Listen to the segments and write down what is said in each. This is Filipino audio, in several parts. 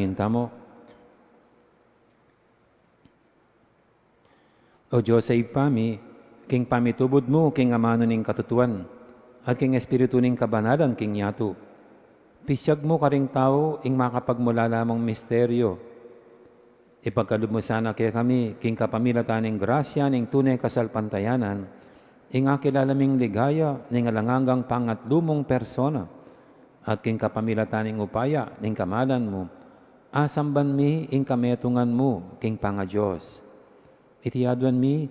Manalangin tamo. O Diyos ay pami, king pamitubod mo, king amano ning katutuan, at king espiritu ning kabanalan, king yato. Pisyag mo karing tao, ing makapagmula lamang misteryo. Ipagkaloob mo sana kaya kami, king kapamilatan ning grasya, ning tunay kasalpantayanan, ing akilalaming ligaya, ning alanganggang pangatlumong persona, at king kapamilatan ning upaya, ning kamalan mo, asamban mi, ing kametungan mo, king panga Diyos. Itiyaduan mi,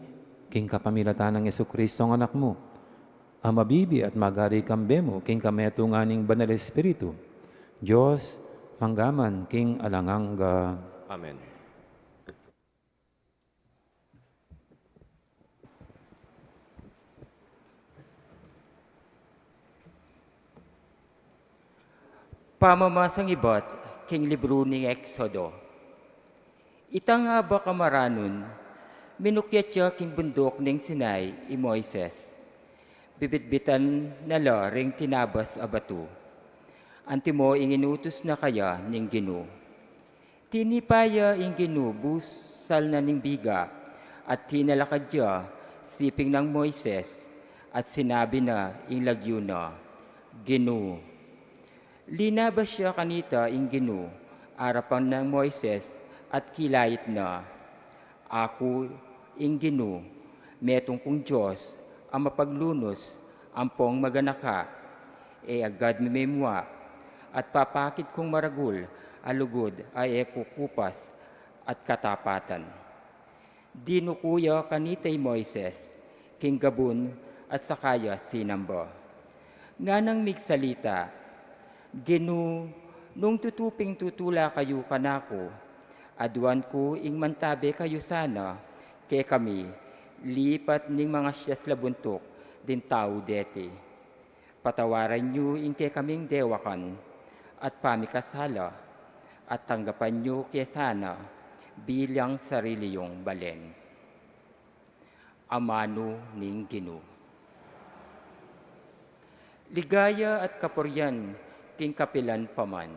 king kapamilatan ng Jesucristo ang anak mo, ang mabibi at magari kambe mo, king kametungan ning banal espiritu, Diyos, manggaman, king alangangga. Amen. Pamamasang ibat, king libro ni Exodo. Itang nga ba kamaranon, minukyat siya king bundok ning Sinai i Moises. Bibitbitan nala ring tinabas a batu. Antimo ing inutos na kaya ning Gino. Tinipaya ing Gino busal na ning biga at tinalakad siya siping ng Moises at sinabi na ing lagyo na, Gino. Linabas siya kanita ing Gino, arapan ng Moises at kilayit na, Ako ing Gino, metong kong Diyos, ang mapaglunos, ampong maganaka, agad mimemwa, at papakit kong maragul, alugod ay kukupas at katapatan. Dinukuya kanitay Moises, king Gabon at sakaya sinamba. Nganang migsalita, Gino, nung tutuping tutula kayo kanako, aduan ko ing mantabe kayo sana, kay kami, lipat ning mga siyas labuntok, din tao deti. Patawaran nyo ing kay kaming dewakan, at pamikasala, at tanggapan nyo kay sana, bilang sarili yung balen. Amano ning Gino. Ligaya at kapuryan, king kapilan paman.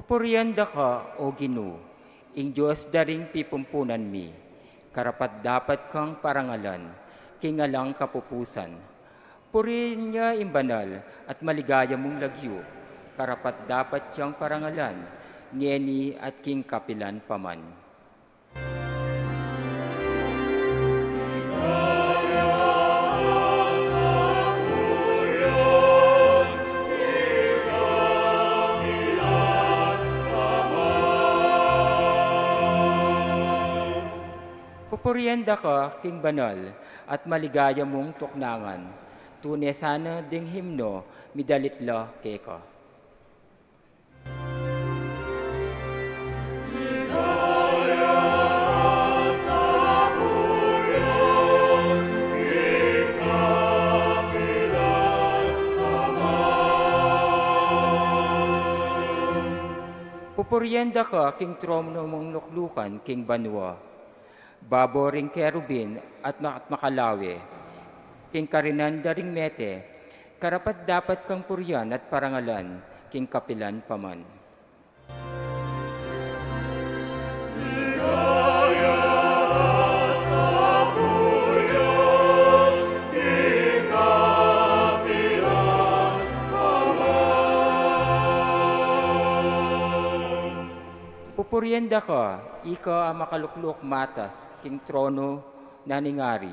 Pupurianda ka, O Gino, ing Diyos daring pipumpunan mi, karapat dapat kang parangalan, kingalang kapupusan. Purihin niya imbanal at maligaya mong lagyo, karapat dapat siyang parangalan, ngeni at king kapilan paman. Pupurienda ka, king banal, at maligaya mong tuknangan. Tunay sana ding himno, midalitla keka. Pupurienda ka, king trono mong nuklukan, king banwa. Babo ring kerubin at makalawe, king karinanda ring mete, karapat dapat kang puryan at parangalan, king kapilan paman. Pupurienda ka, ika ang makaluklok matas, king trono na ningari,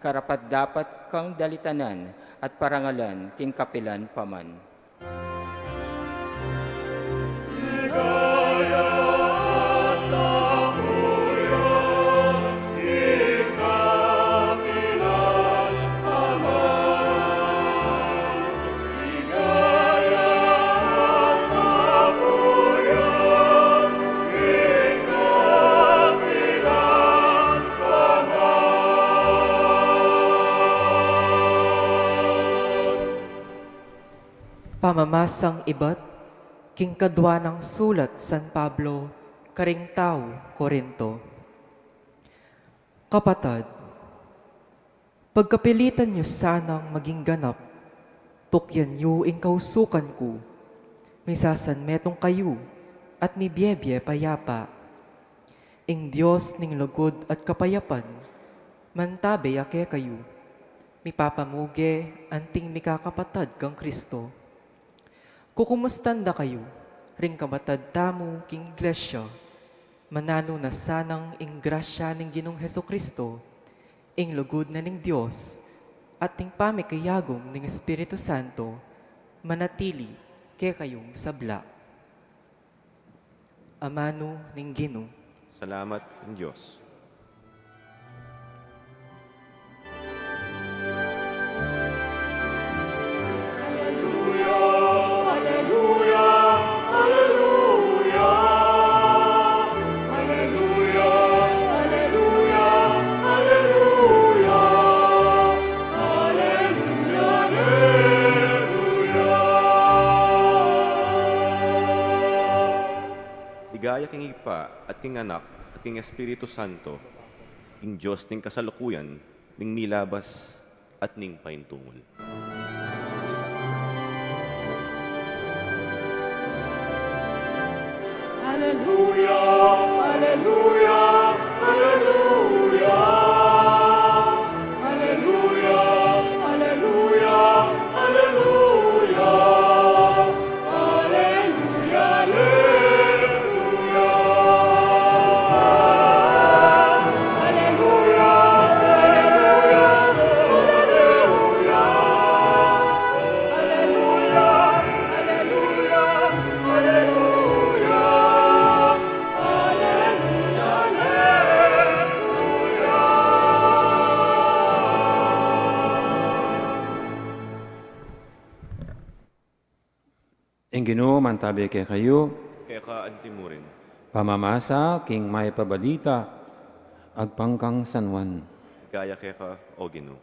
karapat dapat kang dalitanan at parangalan, king kapilan paman. Ligaya at kapuyan, king kapilan Pamamasang ibat, king kadwa ng sulat San Pablo, karing tao, Korinto. Kapatad, pagkapilitan niyo sanang maging ganap, tukyan niyo ing kausukan ko, misasan metong kayo, at mi biyebye payapa. Ing Diyos ning lugod at kapayapan, mantabe ake kayo, mipapamuge anting mikakapatad kang Kristo. Kukumustanda kayo, ring kamatad tamo king iglesia, manano na sanang ing grasya ning Ginong Heso Kristo, ing lugod na ning Diyos, at ing pamikayagom ning Espiritu Santo, manatili kay kayong sabla. Amano ning Ginoo. Salamat ang Diyos. Ligaya king Ipa at king Anak at king Espiritu Santo, ing Diyos ning kasalukuyan, ning milabas at ning paintungol. Ing Ginoo mantabi kay kayo, Kaya ka antimurin, pamamasa king may pabalita, agpangkang sanwan. ligaya kaya ka, O Ginoo.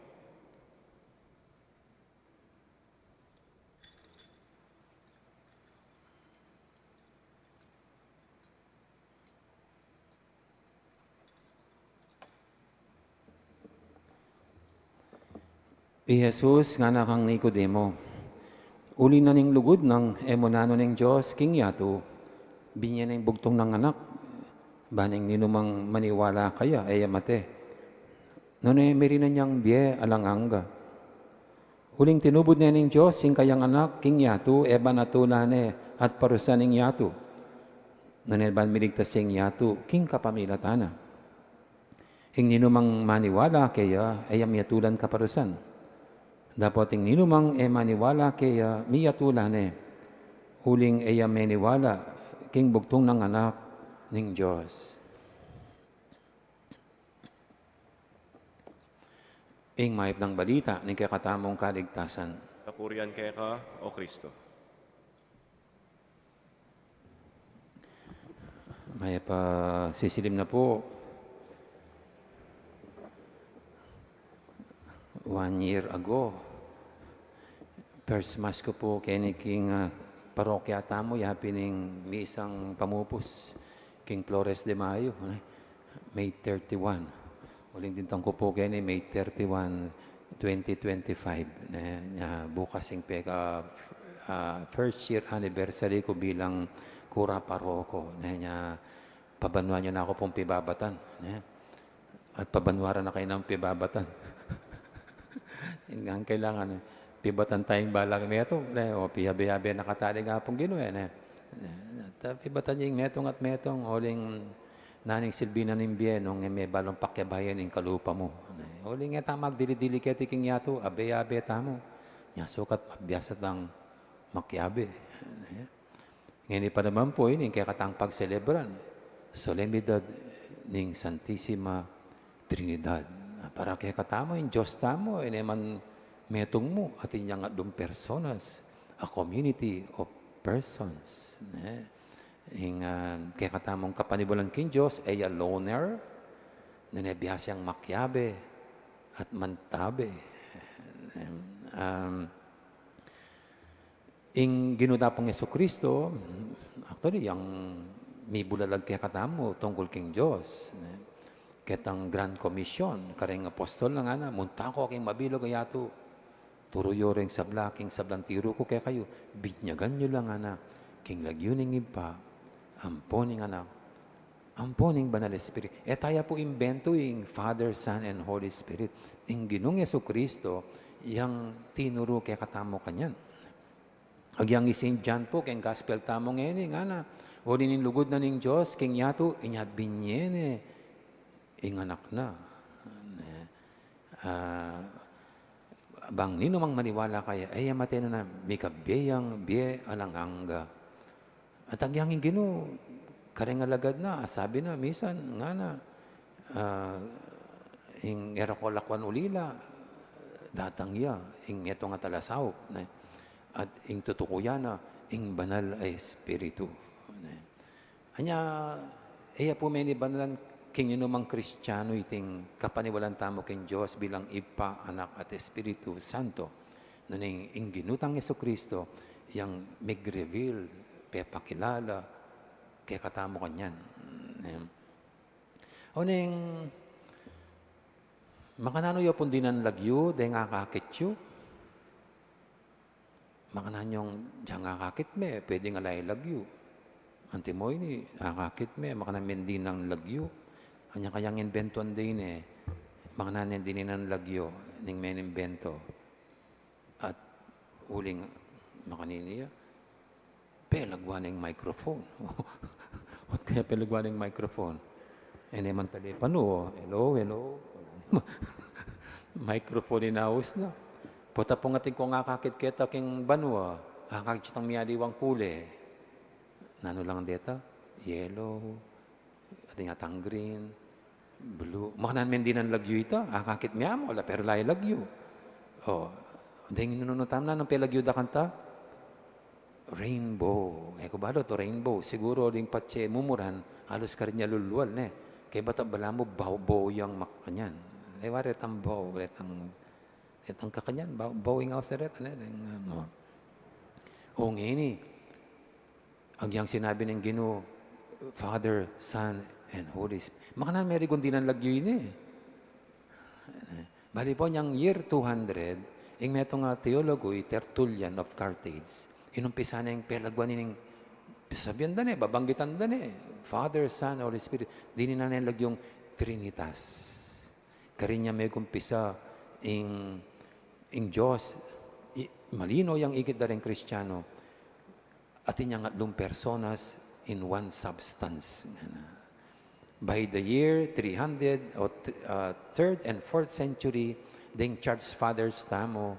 I Jesus nga nakang Nicodemo, uli na ning lugod ng emonano ning Diyos, king yato, binya ning bugtong ng anak, baning ninumang maniwala kaya, ay amate. Noon meri na niyang biye alanganga. Uling tinubod na ning Diyos, sing kayang anak, king yato, eba natulane, at parusan ning yato. Noon ban miligtas sing yato, king kapamilatana. Ing ninumang maniwala kaya, ay amyatulan kaparusan. Dapat ing ninumang maniwala kaya miyatulane, uling eya maniwala king bugtong ng anak ning Diyos. Ing maip ng balita ning kakatamong kaligtasan. Kapurian kaya ka, O Kristo. May pa sisilim na po. 1 year ago, first mass ko po king parokya tamo, yapi ning misang pamupos, King Flores de Mayo, May 31. Uling dintang ko po kini May 31, 2025. Bukas ing peka first year anniversary ko bilang kura paroko. Pabanwan nyo na ako pong pibabatan. At pabanwaran na kayo ng pibabatan. Ang kailangan, pibatan tayong balang metong, o piyabi-yabi nakatali nga pong ginuwen. Pibatan yung metong at metong, oling naning silbina ng biyenong, may balong pakyabayan ng kalupa mo. Oling nga tamag, dili-dili kaya tiking yato, abe-abe tamo. Sukat, mabiyasat ang makyabi. Ngayon pa naman po, yun, kaya katang pagselebran, Solemnidad ng Santissima Trinidad. Para kaya katamo, yung Diyos tamo, man metong mo, at inyang adong personas, a community of persons. Kaya katamong kapanibulan king Diyos, ay a loner, nanebiyasang makyabe, at mantabe. ing ginuda pong Yesu Kristo, actually, yang may bulalag kaya katamo tungkol king Diyos. Ketang Grand Commission, kareng apostol na nga na, munta ko aking mabilog ayato. Turuyo ring sabla, king sablang tiro ko kaya kayo. Binyagan nyo lang nga na, king lagyuning ipa, amponing anak, amponing banal Spirit. Tayo po imbento yung Father, Son, and Holy Spirit. Ing ginong Yesu Kristo, yang tinuro kaya katamo kanyan. Agyang St. John po, keng gospel tamo ngayon, nga na, o rin lugod na ning Diyos, king yato, inya binyene, ing anak na. Bang nino mang maniwala kaya, ay mateno na, may kabiyang biye alanganga. At agyang gino, kareng alagad na, sabi na, misan, nga na, ing erakolakwan ulila, datangya, ing eto nga talasaw, at ing tutukuyan na, ing banal ay espiritu. Anya, iya po may banalan king inumang Kristiyano iting kapaniwalan tamo king Diyos bilang Ipa, Anak at Espiritu Santo. Naning ing ginutang Yesu Kristo, yang mag-reveal, pepakilala, kaya katamo kanyan. O ning, makanano yo pun dinan lagyo, de nga kakityo. Makananyong diyan nga kakit me, pwede nga lay lagyo. Antimoy ni, kakit me, makanamin din ng lagyo. Kanya kayang inventon din makananin din ng lagyo, ning men invento. At uling makaniniya, pelagwan ng microphone. At kaya pelagwan ng microphone. Man talepano, hello. Microphone inaus na. Puta po nga ko nga kakit kita king banwa, kakit ang miyadiwang kule. Nano lang deta? Yellow, ating atang green, blue. Makanan men din ang lagyo ito. Kakit miya mo, wala pero lay lagyo. Dahil inunutam na ng pelagyo da kanta? Rainbow. Ko ba to rainbow? Siguro ring patse mumuran, halos ka rin niya luluwal, Kaya bata bala mo, baw yung makanyan. Waret ang baw, etang kakanyan, bawing ako sa ret, ngayon agyang sinabi ng Ginoo, Father, Son, and Holy Spirit. Makanan may rigundinan lagyo yun Bali po niyang year 200, ing meto nga teologo, Tertullian of Carthage, inumpisa na yung pelagwan ng sabihan dan babanggitan dan Father, Son, Holy Spirit. Dinin na lagyong Trinitas. Karinya may kumpisa ing Diyos, malino yung ikit da rin Kristiyano, at inyang atlong personas in one substance. By the year 300 o 3rd and 4th century, ding church fathers tamo,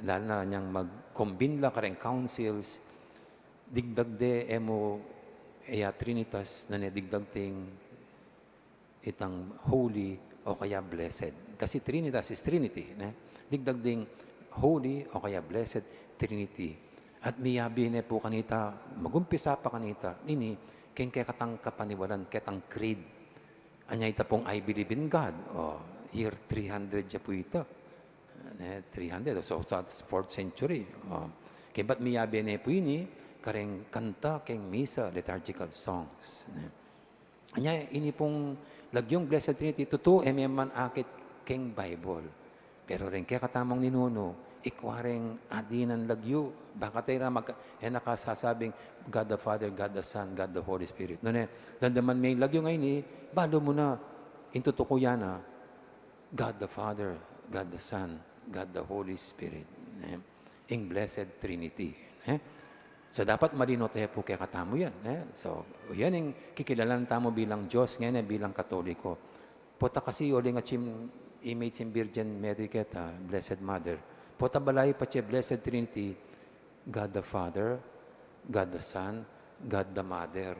lalo na niyang mag-combine ka rin councils, digdag de emo Trinitas na digdag ting itang holy o kaya blessed. Kasi Trinitas is Trinity. Digdag ding holy o kaya blessed Trinity. At miyabi po kanita, magumpisa pa kanita, ini, keng katang kapaniwalan, ketang creed. Anya ita pong I believe in God. Year 300 ya po ito. 300, so that's 4th century. Kaya ba't miyabi po ini, kareng kanta, keng misa, liturgical songs. Anya, ini pong lagyong Blessed Trinity, totoo, man akit keng Bible. Pero rin kaya katamang ninuno, ikwareng adinan lagyo. Baka tayo na nakasasabing God the Father, God the Son, God the Holy Spirit. Dandaman may lagyo ngayon balo mo na, intutukuyan na, God the Father, God the Son, God the Holy Spirit. In Blessed Trinity. So, dapat malino tayo po kaya katamo yan. So, yan yung kikilalan tamo bilang Diyos, ngayon bilang Katoliko. Pota kasi uling at image in Virgin Mary kita, Blessed Mother. Pota balay pa siya, Blessed Trinity, God the Father, God the Son, God the Mother.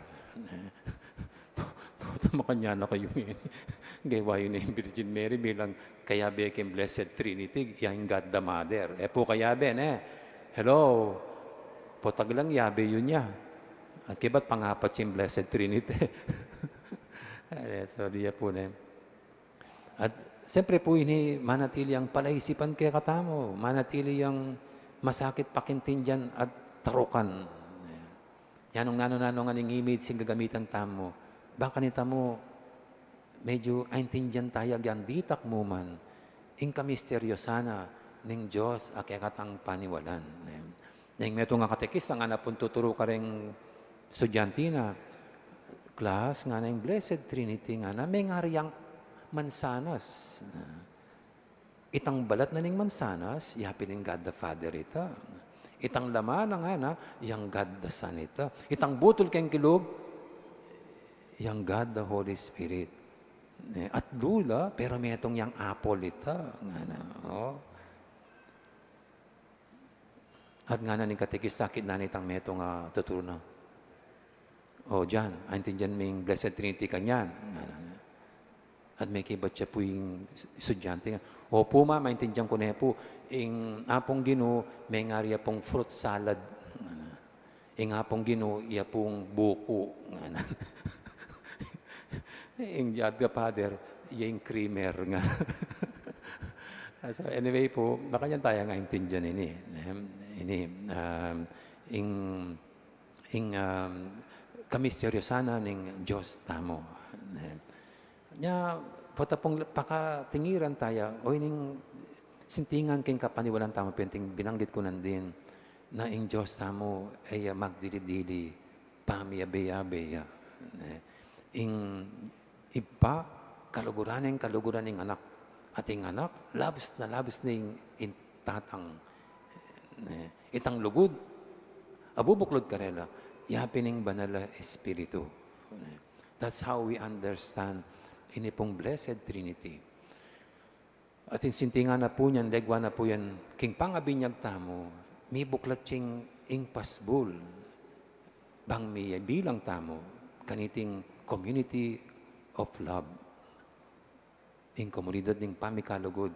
Pota makanya na kayo yun. Gawa yun yung Virgin Mary bilang kaya beking Blessed Trinity, yung God the Mother. Po kaya ben hello, potag lang yabe yun niya. At kiba't pangapat yung Blessed Trinity. So, diya po At siyempre po ini manatili ang palaisipan kaya katamo, manatili ang masakit pakintin dyan at tarukan. Yan ang nano-nano nga ning image sing gagamitan tamo. Baka nita mo, medyo aintindihan tayo yan, ditak mo man, ing kamisteryo sana ning Diyos akekatang paniwalan. Yung meto nga katekista nga napun tuturo ka rin estudyante na class nga na yung Blessed Trinity nga na may ngariang mansanas. Itang balat na ning mansanas, yapin ng God the Father ita. Itang laman na nga na, yang God the Son ita. Itang butol kayong kilog, yang God the Holy Spirit. At lula, pero may itong yang apple ita. Nga na, oh. At nga na ning katekista, kinanitang meto nga tuturo na. O, dyan, aintindihan mo yung Blessed Trinity kanyan. At may kibat siya po yung estudyante nga. Opo ma, maintindihan ko na po. Yung apong gino, may ngariya pong fruit salad. Yung apong gino, iya pong buko. Yung God the Father, iya yung creamer nga. So anyway po, baka yan tayo nga intindihan ini. Kamisteryo sana ning Diyos tamo. Nya, patapong pakatingiran tayo, o ining sintingan king kapaniwalan tamo, penting binanggit ko nandin, na ing Diyos tamo ay magdili-dili, pamiyabeya-beya. Ing iba, kaluguran ng anak. Ating anak, labis na labis ning tatang. Itang lugod, abubuklod karela, yapining banala espiritu. That's how we understand ini pong Blessed Trinity. At insintingan na po niyan, legwa na po yan, king pangabinyag tamo, may buklat siyang ingpasbul, bang may bilang tamo, kaniting community of love. In komunidad ng pamikalugod,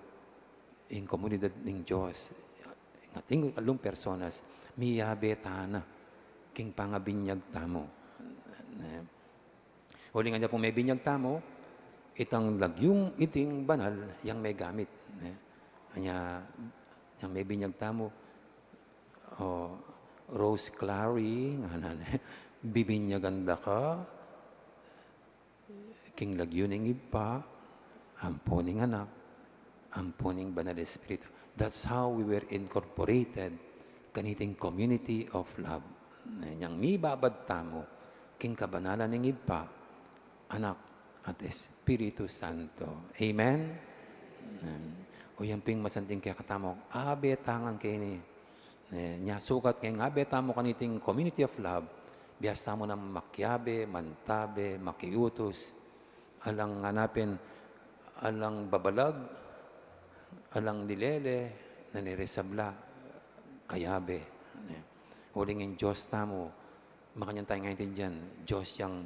in komunidad ng Diyos, ng ating along personas, miyabetana, king pangabinyag tamo. Huli nga niya po may binyag tamo, itang lagyong iting banal, yang may gamit. Yang may binyag tamo, Rose Clary, bibinyaganda ka, king lagyuning ipa, amponing anak, amponing banal espiritu. That's how we were incorporated kaniting community of love. Yang mibabad tamo, king kabanalan ng ipa, anak at Espiritu Santo. Amen? O yan ping masanting kaya katamo, abe tangan kayo ni, nya sukat kaya abe tamo kaniting community of love, biyasa mo na makyabe, mantabe, makiutos, alang hanapin, alang babalag, alang nilele, naniresabla, kayabe. Huling yung Diyos tamo, makanyang tayo ngayon dyan, Diyos yung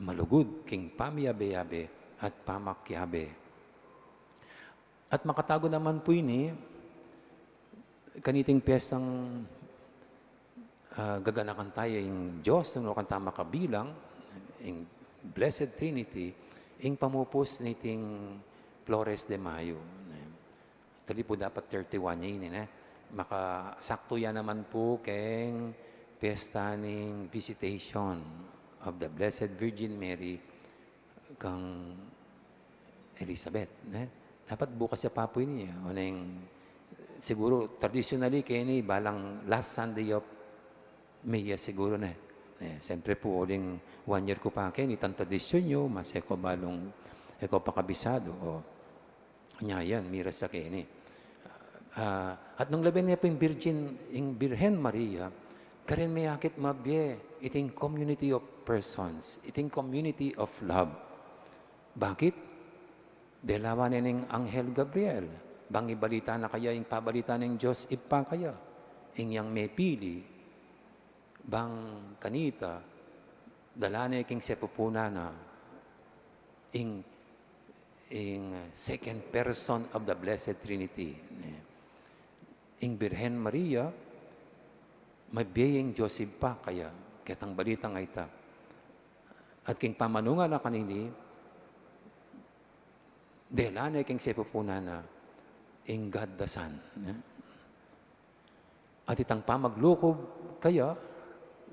malugod, king pamiyabe-yabe at pamakyabe. At makatago naman po ini, kaniting piyesang gaganakan tayo yung Diyos, nung kanta makabilang, yung Blessed Trinity, yung pamupos niting Flores de Mayo. Tali po dapat 31 yun, makasakto yan naman po keng piyesta ng visitation of the Blessed Virgin Mary kang Elizabeth. Dapat bukas siya papo niya. Siguro, traditionally, kayo ni balang last Sunday of May siguro na. Siyempre po, uling 1 year ko pa kayo, itang tradisyon nyo, mas eko balong, eko pakabisado. Kanya yan, miras sa kayo ni. At nung labi niya po yung Birhen Maria, karin may akit mabye, iting community of persons, iting community of love. Bakit? Delawa na ng Anghel Gabriel. Bang ibalita na kaya, yung pabalita ng Diyos, ipa kaya. Yang may pili, bang kanita, dala na iking sepupuna na, in second person of the Blessed Trinity. Ing Birhen Maria, may biyayang Diyos pa kaya, kitang balita nga ita. At king pamanungan na kanini, dela na king sepupuna na, in God the Son. At itang pamaglukob kaya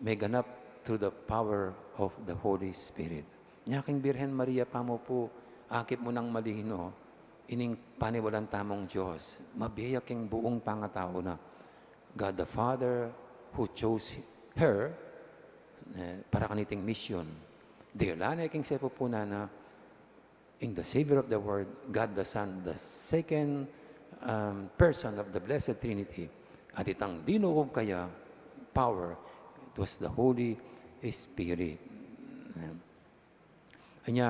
may ganap through the power of the Holy Spirit. Nyaking Birhen Maria pa mo po, akip mo ng malino, ining paniwalang tamong Diyos, mabiyak king buong pangatao na God the Father who chose her para kaniting mission. Diyalana king sepo po na in the Savior of the world, God the Son, the second person of the Blessed Trinity. At itang dinuob kaya, power, it was the Holy Spirit. Anya,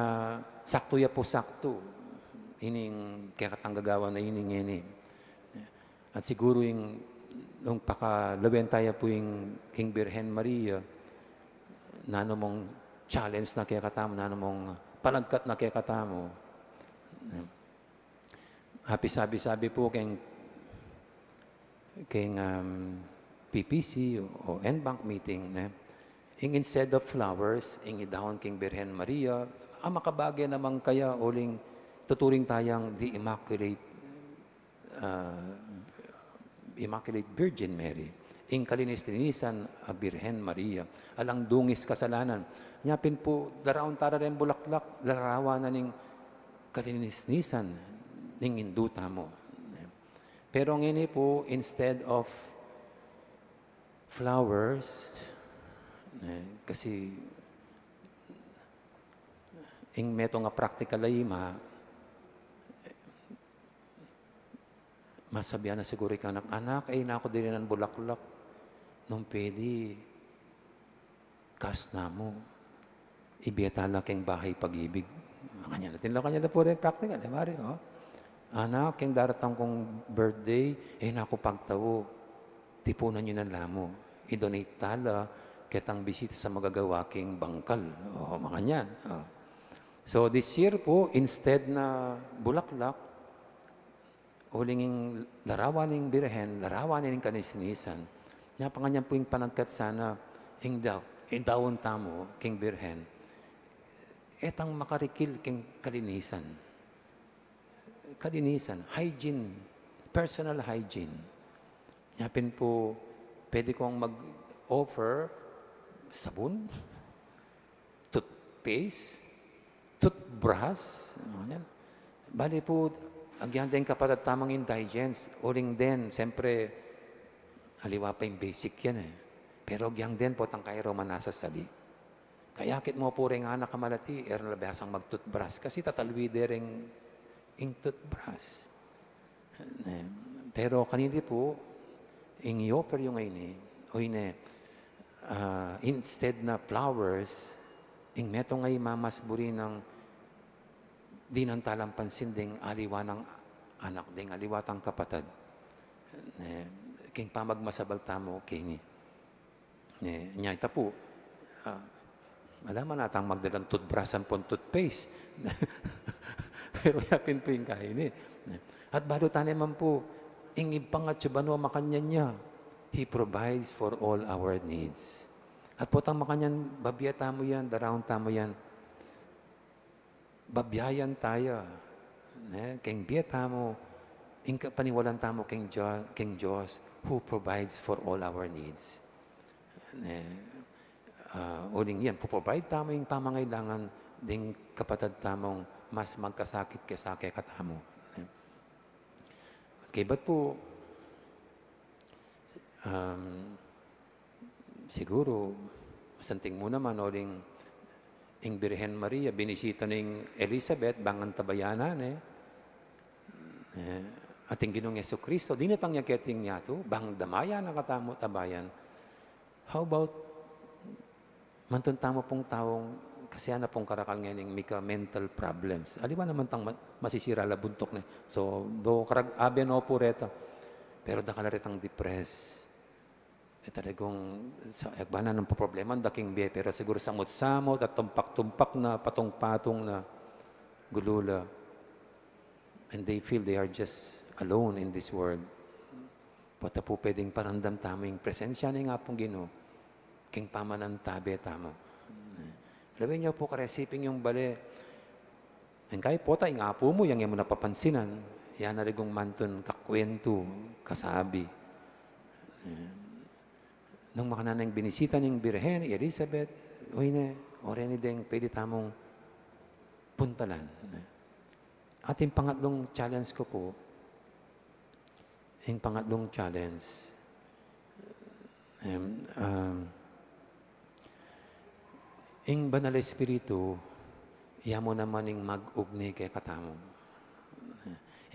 sakto ya po sakto, ining kaya katanggagawa na ining ini. At siguro yung, nung pakalawin tayo po yung King Birhen Maria, nano mong challenge na kaya katamo, nano mong palagkat na kaya katamo. Happy sabi po keng PPC o NBank meeting, instead of flowers, idahon king Birhen Maria, ang makabagay naman kaya uling tuturing tayang the Immaculate Virgin Mary. Ing kalinis-linisan a Birhen Maria, alang dungis kasalanan. Nyapin po, daraon tara rin bulaklak, larawan na ning kalinis-linisan ning induta mo. Pero ngini po, instead of flowers, kasi ing meto nga practical ay masabihan na siguro ka anak, ay nako din ng bulaklak, nung pwede, kas na mo, ibiyatala keng bahay pag-ibig. Kanya na po rin practical, mari, oh. Anak, yung daratang kong birthday, nako pagtawo, tipunan nyo ng lamo. I-donate tala, kitang bisita sa magagawa king bangkal. O, mga yan. O. So, this year po, instead na bulaklak, ulinging larawan ng Birhen, larawan ng kanisinisan, niya pa nga po yung panagkat sana, dawon tamo, king Birhen, etang makarikil king kalinisan. Kalinisan, hygiene, personal hygiene. Yapin po, pwede kong mag-offer sabon, toothpaste, toothbrush. Bali po, agyan din kapatid tamang indigence, uling din, siyempre, haliwa pa yung basic yan eh. Pero agyan din po, tang kairo manasa sali. Kayakit mo po rin anak kamalati, nalabasang mag-toothbrush, kasi tatalwide rin ing toothbrush. Pero kanili po, ing i-offer yung ngayon instead na flowers, ing meto ngay mamasburi ng di nang talang pansin ding aliwa ng anak, ding aliwa tang kapatid. King pamagmasabal tamo, king niya ita po, malaman natang magdalang toothbrush ang pon toothpaste. Pero yapin po yung kain At balo tayo man po, ingipangat siya ba no makanyan niya. He provides for all our needs. At po tang makanyan, babiyata mo yan, daraon tamo yan. Babiyayan tayo. Keng biyata mo, paniwalan tamo keng Diyos who provides for all our needs. Uling yan, puprovide tamo yung pamangailangan ding kapatid tamong mas magkasakit kay katamo. At kaya ba't po, siguro, masanting mo naman, uling ing Birhen Maria, binisita ng Elizabeth, bangang tabayanan at ing Ginoong Jesucristo, di natang yaketing niya to, bang damaya na katamo tabayan. How about, mantun tamo pong taong, kasi ana pong karakal ngayon may mental problems. Aliwa naman tang masisira la buntok na. So, do karag abe no po reta. Pero da kalaritang depressed. Talagang sa agbana ng problema daking biye pero siguro samot-samot at tumpak-tumpak na patong-patong na gulula. And they feel they are just alone in this world. Pata po pwedeng parandam tamo yung presensya na nga pong Ginoo. King pamanan tabi tamo. Lawin niyo po karesiping yung bali. And kaya po tayo nga po mo, yung mo napapansinan. Yan na rigong mantun kakwento, kasabi. Nung makananang binisita ng Birhen, Elizabeth, uy na, oren ding pwede tamong puntalan. At yung pangatlong challenge ko po, yung pangatlong challenge, yung Banal Espiritu, iya mo naman yung mag-ugni kay katamo.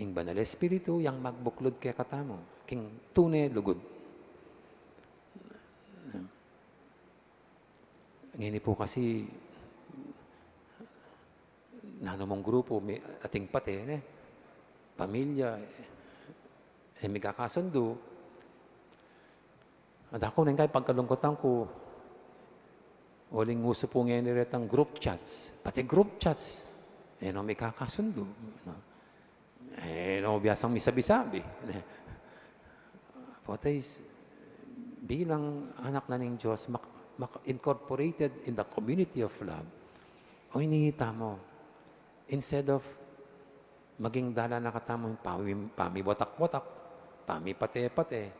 Yung Banal Espiritu, yung magbuklod kay katamo. King tunay lugod. Ngayon po kasi, nanumong grupo, may ating pati, pamilya, may kakasundo. At ako nang kay pagkalungkotan ko, uling uso po ngayon niretang group chats. Pati group chats. May kakasundo. Biyasang misabi-sabi. Potays, bilang anak na ng Diyos, incorporated in the community of love, o hinihita mo, instead of maging dala na katamo yung pami-watak-watak, pami-pate-pate,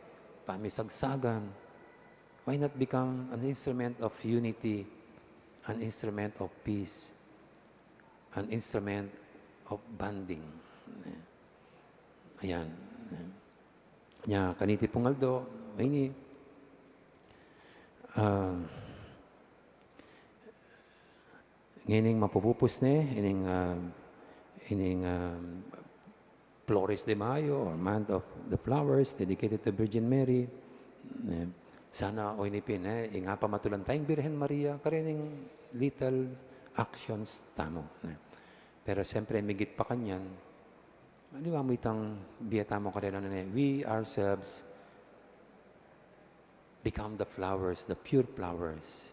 pami-sagsagan, why not become an instrument of unity, an instrument of peace, an instrument of bonding? Ayan. Kaniti pungaldo, ini, ngayon mapupupos ining Flores de Mayo or Month of the Flowers dedicated to Virgin Mary. Sana o inipin, nga pa matulan tayong Birhen Maria, karining little actions tamo. Pero siyempre, migit pa kanyan, maniwa mo itang biyata mo karena we ourselves become the flowers, the pure flowers.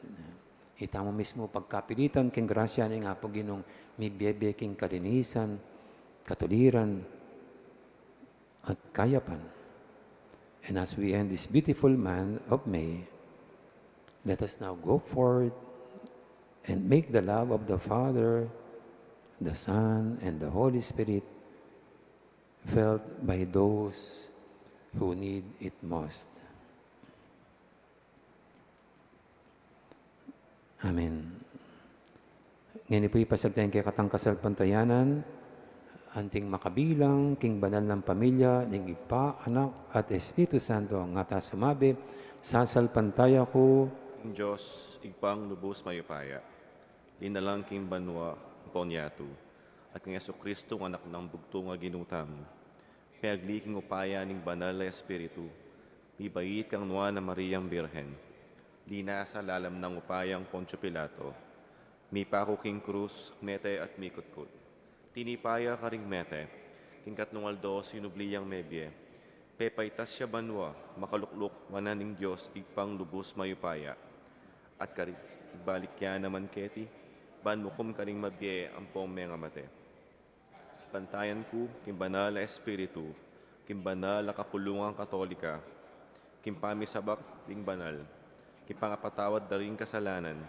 Ita mo mismo pagkapilitan king grasya ni nga po ginong may biyebe king kalinisan, katuliran, at kayapan. And as we end this beautiful month of May, let us now go forward and make the love of the Father, the Son, and the Holy Spirit felt by those who need it most. Amen. Ngayon po ipasagtayan kay katangkasal pantayanan, anting makabilang, king banal ng pamilya, ning Ipa, Anak, at Espiritu Santo, ang ngata sumabi, sasalpantaya ko, King Diyos, igpang lubos mayupaya, linalang king banwa, ponyatu, at king Yesu Kristo, anak ng bugto nga ginutam, payagli king upaya ning banal na Espiritu, ibait kang nuwa na Mariang Birhen, lina sa lalam ng upayang Poncio Pilato, mi pako king krus, mete at mikutkut. Tinipaya karing mete, king katnungaldo sinubliyang mebye, pepaitas siya banwa, makalukluk mananing Diyos igpang lubos mayupaya. At karing balik kya naman keti, banmukom karing mabye ang pong mga mate. Pantayan ko, king banal na Espiritu, king banal na kapulungang Katolika, king pamisabak ding banal, kipangapatawad daring kasalanan,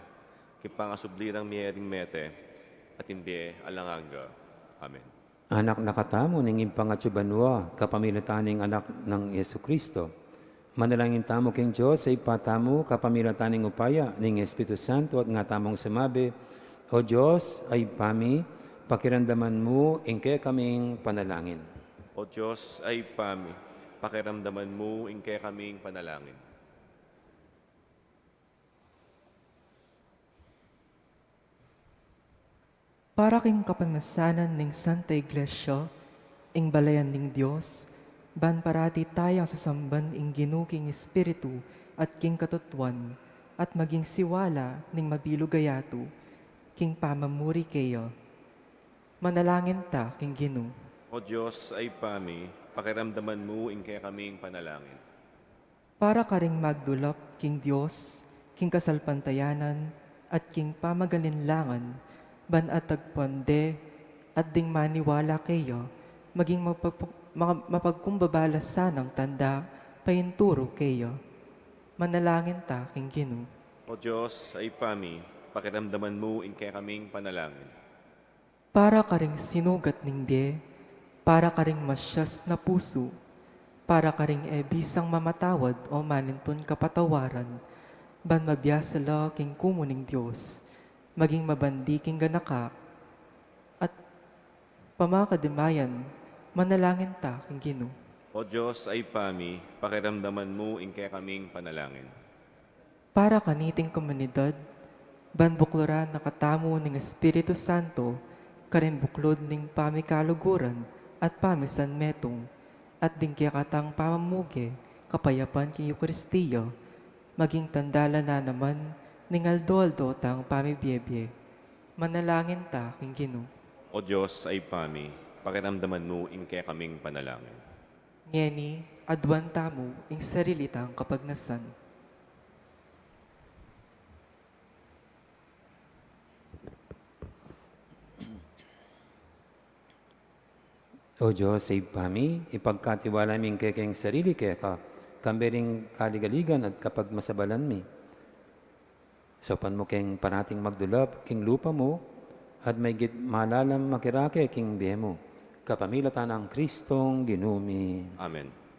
kipangasublirang miyering mete, at hindi alanganga. Amen. anak na katamo ning impangatsubanwa, kapamilataning anak ng Yesu Kristo. Manalangin tamo king Diyos sa ipatamo, kapamilataning upaya ning Espiritu Santo at nga tamong sumabi, O Diyos, ay pami, pakiramdaman mo, ingke kaming panalangin. O Diyos ay pami, pakiramdaman mo, ingke kaming panalangin. Para king kapamasanan ning Santa Iglesia, ing balayan ning Dios, ban parati tayang sasamban ing ginuking Espiritu at king katutuan, at maging siwala ning mabilugayato, king pamamuri kayo. Manalangin ta, king Ginu. O Diyos ay pami, pakiramdaman mo, ingke kaming panalangin. Para ka ring magdulap, king Dios, king kasalpantayanan, at king pamagalinlangan, ban at tagpande, at ding maniwala kayo, maging mapagkumbabala sanang tanda, payinturo kayo. Manalangin ta, king Ginu. O Diyos ay pami, pakiramdaman mo, ingke kaming panalangin. Para ka ring sinugat ning bie, para ka ring masyas na puso, para ka ring bisang mamatawad o maninton kapatawaran, ban mabiyasala king kumuning Diyos, maging mabandi king ganaka, at pamakadimayan, manalangin ta king Ginoo. O Diyos ay pami, pakiramdaman mo in kaya kaming panalangin. Para kaniting komunidad, ban bukloran nakatamo ng Espiritu Santo, karin buklod ning pamikaluguran at pamisan metong, at dingkiyakatang pamamuge, kapayapan kay Eukaristiya, maging tandala na naman ning aldo-aldo tang pamibiyebye. Manalangin ta king Ginoo. O Diyos ay pami, pakiramdaman mo in kaya kaming panalangin. Ngeni, adwan tamo ing sarili tang kapagnasan. O Diyos, save pami, ipagkatiwala ming kekeng sarili keka, kambering kaligaligan at kapag masabalan mi. Sopan mo keng parating magdulap, king lupa mo, at may malalam makirake king bihe mo. Kapamilatan ang Kristong ginumi. Amen.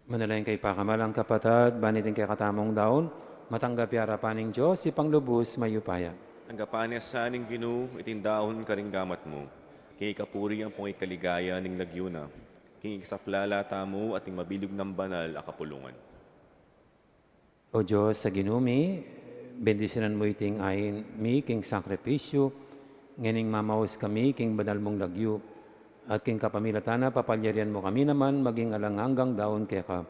Manalayin kay pakamalang kapatad, banitin kay katamong daon, matanggap yarapaning Diyos, ipanglubos mayupaya. Tanggapan niya sa aning Ginoo, itindahon ka ring gamat mo. Kay kapuri ang pong ikaligaya ning nagyuna. Kay isaplala tamo at ing mabilog ng banal akapulungan. O Diyos, sa ginumi, bendisyonan mo iting ayin mi, king sakripisyo, nganing mamaos kami, king banal mong lagyo, at king kapamilatana, papalyarian mo kami naman, maging alangang daon keka.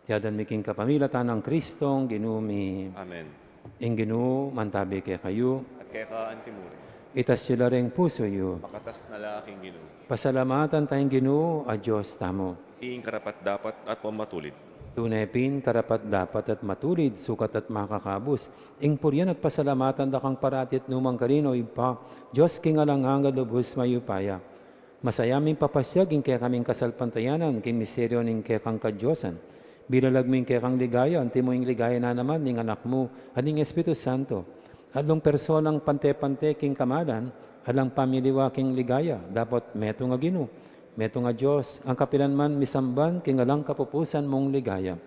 Tiyadan mi king kapamilatan ng Kristong ginumi. Amen. Ing ginu, mantabi kay kayo, At kaya ka antimuri, itas sila ring puso yo. makatas na laking Ginoo. Pasalamatan tayong ginu, a Diyos tamo. Iing karapat dapat at pamatulid. Tunepin, karapat dapat at matulid, sukat at makakabos. Ing puryan at pasalamatan dakang paratit numang karino ipa, Diyos king alangang lubos mayupaya. Masayaming papasyag ing kaya kaming kasalpantayanan, king miseryo ning kaya kang kadyosan. Bilalagming kaya kang ligaya, anti mo ing ligaya na naman ning anak mo, aning Espiritu Santo. Adlong personang pante-pante king kamalan, alang pamiliwa king ligaya, dapat meto nga ginu. Meto nga Diyos, ang kapilan man misamban, kingalang kapupusan mong ligaya.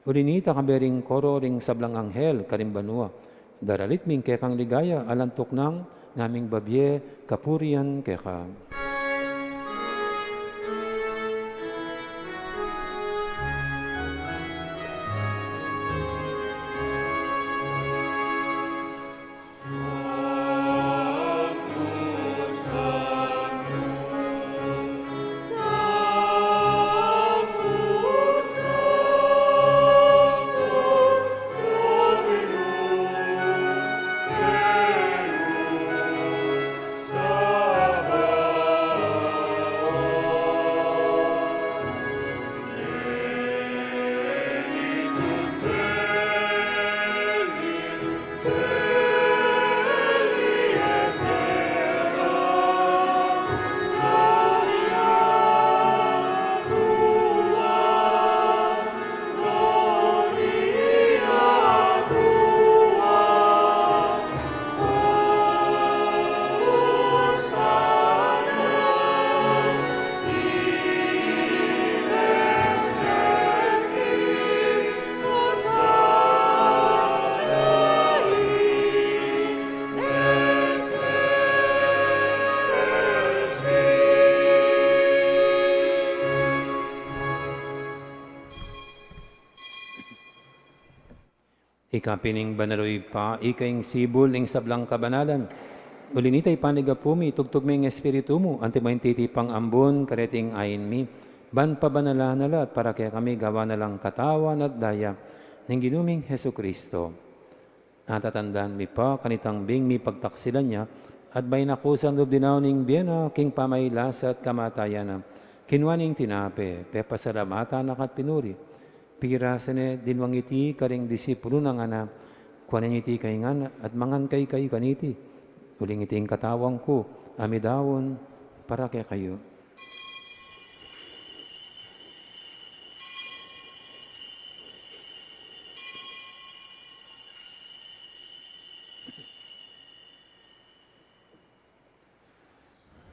Ulinita kabering koro ring sablang anghel, karimbanua. Daralit ming kekang ligaya, alantok nang naming babye, kapurian keka. Ikapining banaloy pa, ikaing sibol ing sablang kabanalan. Ulinitay panigapumi, tugtog mi ng espiritu mo, antimayin titipang ambon, kareting ayin mi. Ban pabanalalat para kaya kami gawa na lang katawan at daya ng ginuming Heso Kristo. Natatandaan mi pa, kanitang bing mi pagtaksilan niya, at bay nakusan lubdinaw ning biyena, king pamaylasa at kamatayan na. Kinwaning tinape, pepasalamata nakat pinuri. Pirasan dinwang iti karing disipulo ng anak, kuwanan iti kay nga at mangan kay kaniti. Uling iti katawang ko, amidawon, para kay kayo.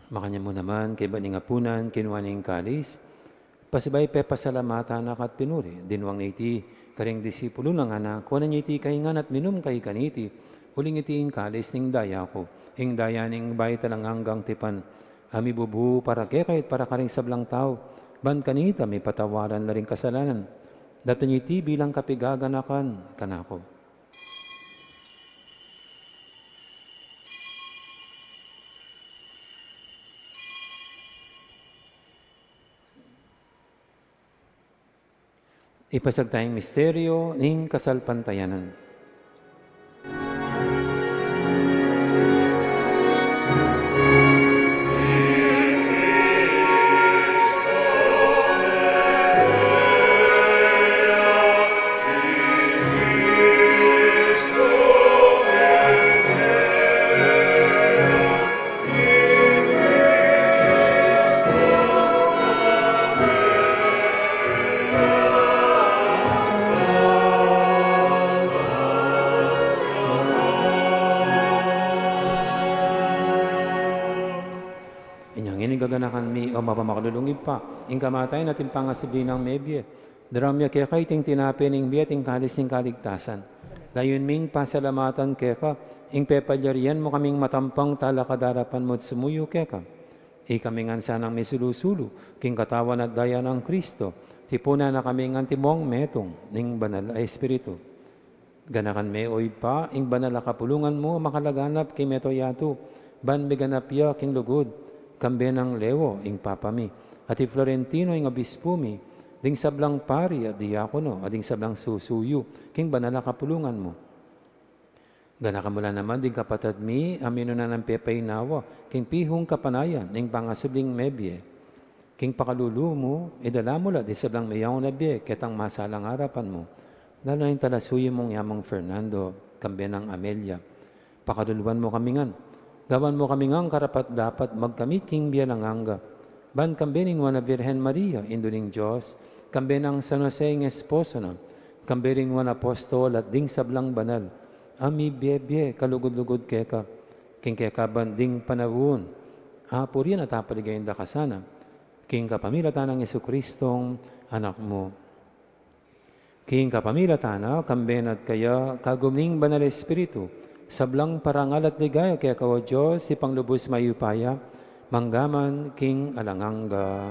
Makanya mo naman, kay baning apunan, kinuwaning kalis, pasibay pe pasalamata na kat pinuri, dinwang iti, karing disipulo ng anak, kuwanan iti kay nga at minum kay kaniti, uling iti ing kalis ning daya ko, ing daya ning bay talang hanggang tipan, ami bubu para kay kahit para karing sablang tao, ban kanita may patawaran na rin kasalanan, dato iti bilang kapigaganakan, kanako. Ipasag tayong misteryo ng kasalpantayanan. Gaganakan mi o mapamakalulungin pa. Ing kamatay natin pangasibli ng mebye. Daramya kaya kay ting tinapining biyating kalis ng kaligtasan. Layon ming pasalamatan kaya ka, ing pepalyarian mo kaming matampang talakadarapan mo't sumuyo kaya ka. Kami nga sanang may sulusulu, king katawan at daya ng Kristo, tipuna na kami nga timong metong, ning banal ay Espiritu. Ganakan me oy pa, ing banal na kapulungan mo, makalaganap kay meto yato, ban biganapya king lugod, kambe ng lewo, ing papami, at Florentino ing obispo mi, ding sablang pari at diakono, at ding sablang susuyo, king banal na kapulungan mo. Ganakan mula naman ding kapatid mi, amino na ng pepay nawa, king pihong kapanayan, ning pangasubling mebye, king pakalulu mo, idala mo la, di sablang mayaw na biye, ketang masalang harapan mo. Lalo na yung talasuyo mong yamang Fernando, kambe ng Amelia. Pakaduluan mo kami ngan. Gawan mo kami ngang karapat dapat magkamit king bialanganga. Ban kambe ning wana Virgen Maria, induling Diyos, kambe ng San Jose ng esposo na, kambe ring wana apostol at ding sablang banal. Ami bie kalugod-lugod keka, king keka banding panawon. Apo rin at apaligayin da kasana, king kapamilatan ng Jesukristong anak mo. King kapamilatan kamben at kaya kagumning banal Espiritu, sablang parangal at ligaya kaya kawa Diyos, si panglubos mayupaya, manggaman king alanganga.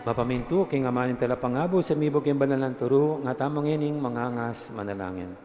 Mapaminto, king amanin tala pangabo, sa mibog yung banal ng turo, nga tamang ining mangangas manalangin.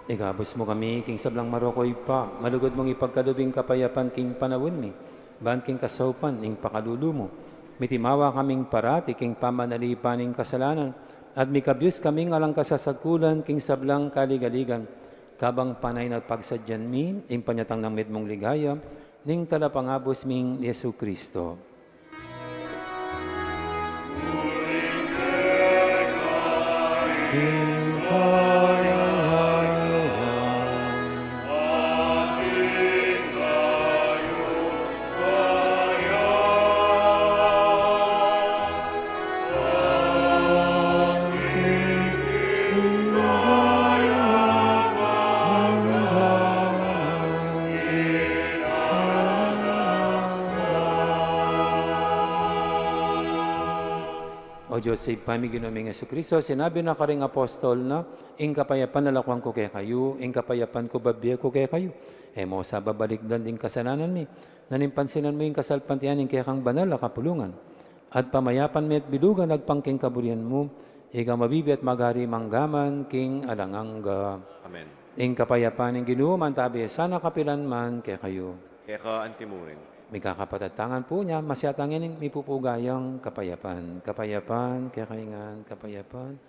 Igabos mo kami, king sablang marokoy pa, malugod mong ipagkalubing kapayapan, king panawin ni, ban king kasaupan, ing pakalulu mo. Mitimawa kaming parati, king pamanalipan, ing kasalanan, at mikabyus kaming alang kasasakulan, king sablang kaligaligan, kabang panay na pagsadyan min, ing panyatang ng medmong ligaya, ning talapangabos ming Yesu Kristo. O Diyos, sa ipamig Ginoong Yesu Kristo, sinabi na karing apostol na, ing kapayapan nalakwang ko kaya kayo, ing kapayapan ko babiya ko kaya kayo. Mo sa babalikdan din kasalanan mi, nanimpansinan mo yung kasalpantian ing kaya kang banal na kapulungan. At pamayapan mi at bilugan nagpangking kaburian mo, ikaw mabibi at magari manggaman king alangangga. Amen. Ing kapayapan ing Ginoo man tabi sana kapilan man kaya kayo. Kaya ka antimurin. May kakapatatangan po niya, masyatangin yung may pupugayang kapayapan. Kapayapan, kaya kaingan, kapayapan.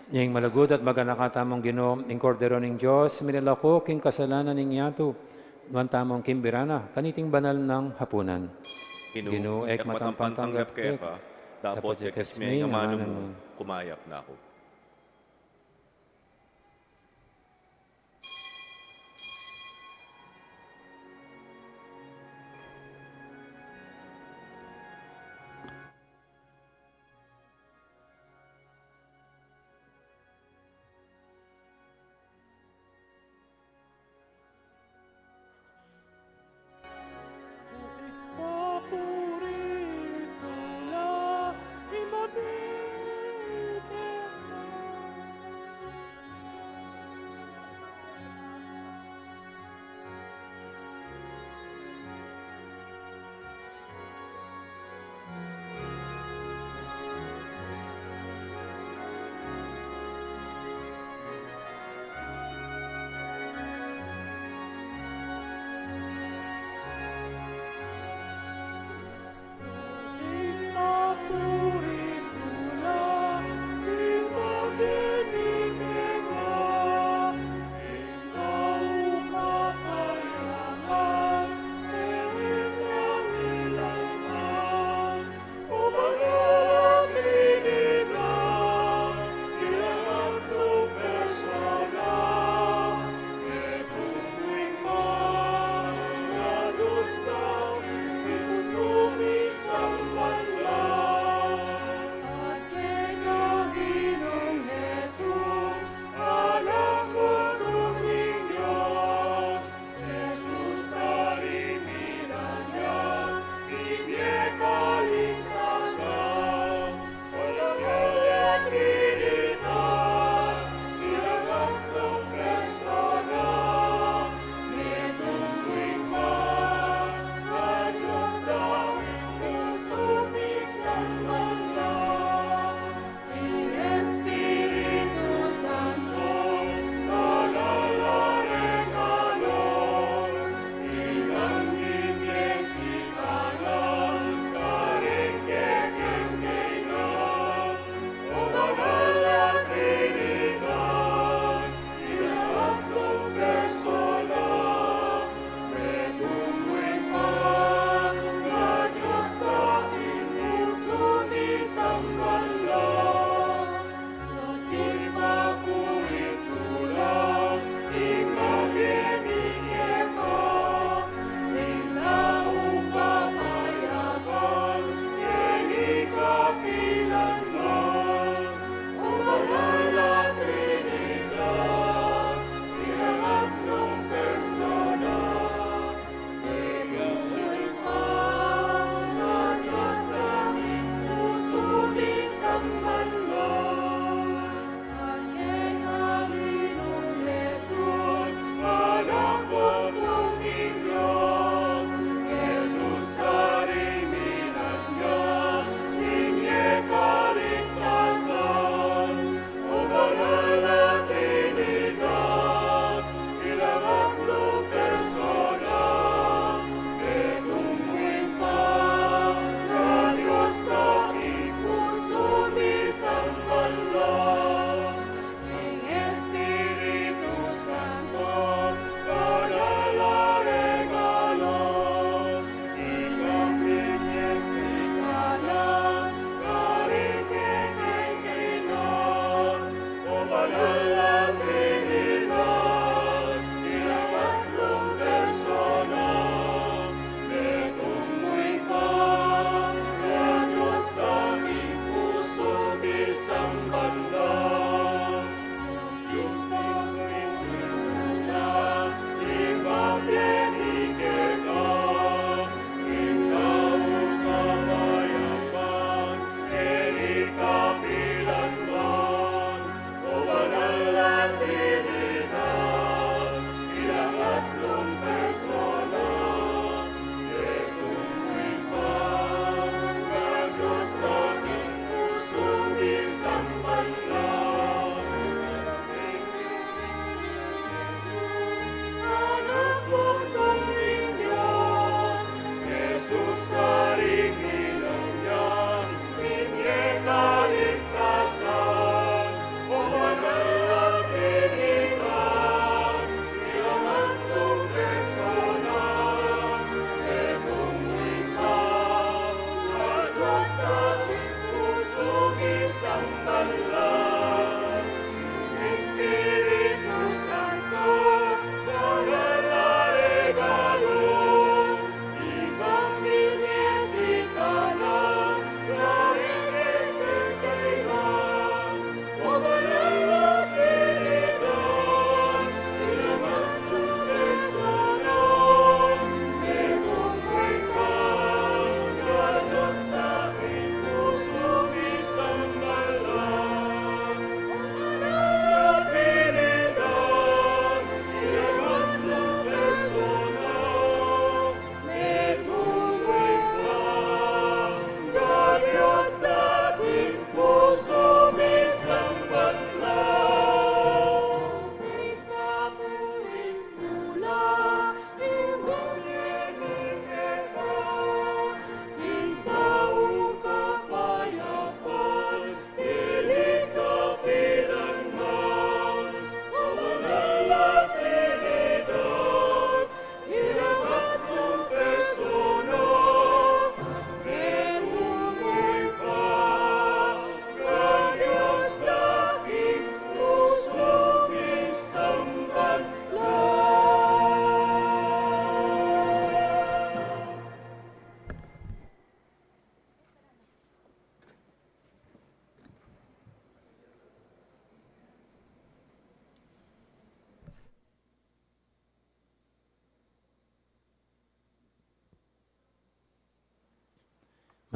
Yang malagod at maganakatamong Ginoo, ing kordero ning Diyos, minilako king kasalanan ning yato, nuan tamong kimbirana, kaniting banal ng hapunan. Ginoo, ek matampantanggap kaya ka, dapat dapat yakas may ngamanan ngamanan mo. mo, kumayap na ako.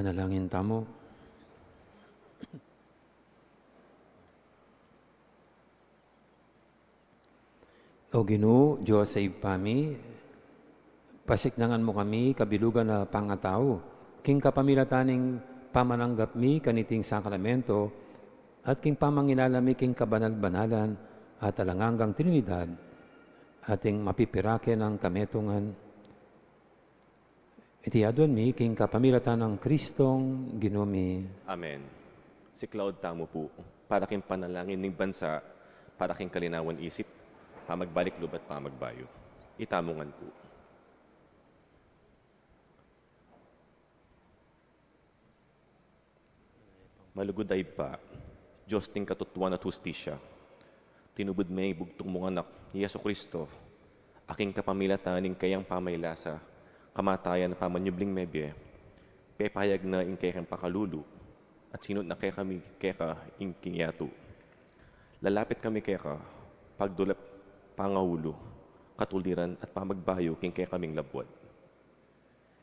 Manalangin tamo. O Ginoo, Diyos sa ipami, pasiknangan mo kami, kabilugan na pangataw, king kapamilataning pamananggap mi kaniting sakramento, at king pamanginalami king kabanal-banalan, at alanganggang Trinidad, ating mapipirake ng kametungan. Itiadon mi, king kapamilatan ng Kristong Ginumi. Amen. Si Claude tamo po, para king panalangin ng bansa, para king kalinawan isip, pamagbalik loob at pamagbayo. Itamungan po. Malugod ay pa, Diyos ting katutuan at hustisya. Tinubod may bugtong mong anak, Yeso Kristo, aking kapamilataning kayang pamaylasa, kamatayan na pamanyubling mebye, pepayag na ing kayang pakalulu, at sinot na kaya kami kaya ing kinyato. Lalapit kami kaya pagdulap pangaulo, katuliran at pamagbayo king kaya kaming labwad.